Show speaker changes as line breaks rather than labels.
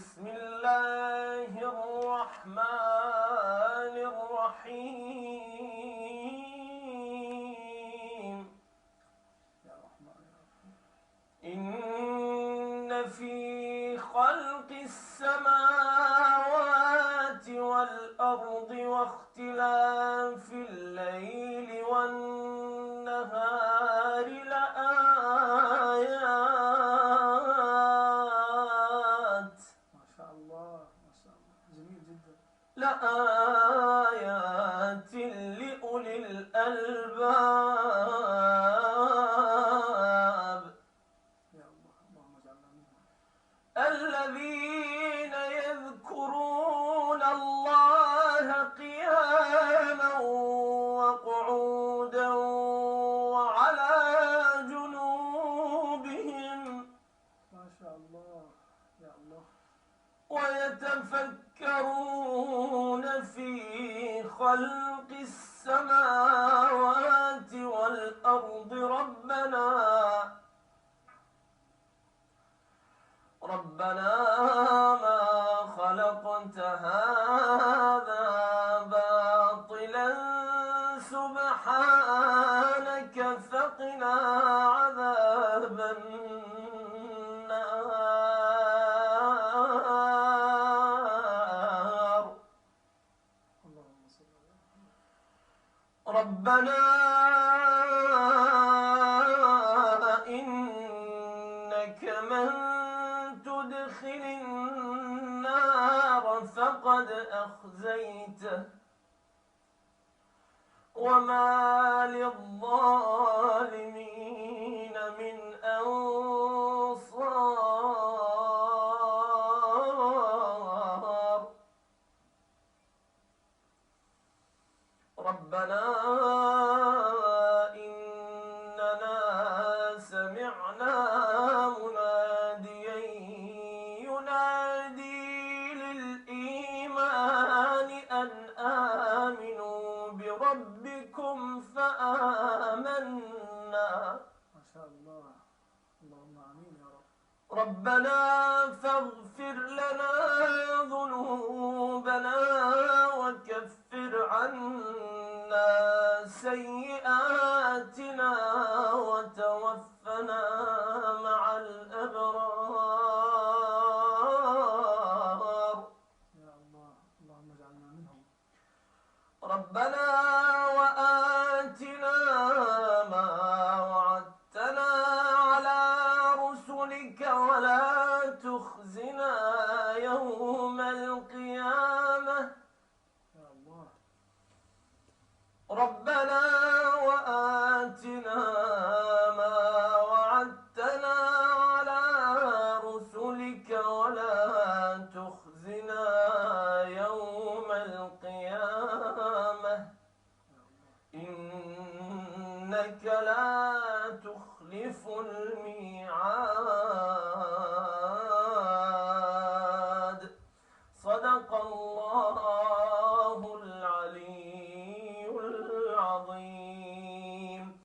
بسم الله الرحمن الرحيم إن في خلق السماوات والأرض واختلاف الليل والنهار لآيات
ما شاء الله ما شاء الله جميل جدا
لآيات لأولي الألباب
يا الله اللهم اجعلنا منهم
الذين يذكرون الله قياما وقعودا وعلى جنوبهم
ما شاء الله يا الله
ويتفكرون في خلق السماوات والأرض ربنا ما خلقت هذا باطلا سبحانك فقنا عذاب النار
اللهم صل على محمد
ربنا إنك من تدخل النار فقد أخزيته وما للظالمين من أنصار ربنا إننا سمعنا مناديا ينادي للإيمان أن آمنوا بربكم فآمنا
ما شاء الله اللهم آمين يا رب
ربنا فاغفر لنا ذنوبنا وكفر عنا سيئاتنا وتوفنا مع الأبرار
يا الله اللهم اجعلنا منهم
ربنا وآتنا ما وعدتنا على رسلك ولا تخزنا يوم القيامة
يا الله
ربنا وآتنا ما وعدتنا على رسلك ولا تخزنا يوم القيامة إنك لا تخلف الميعاد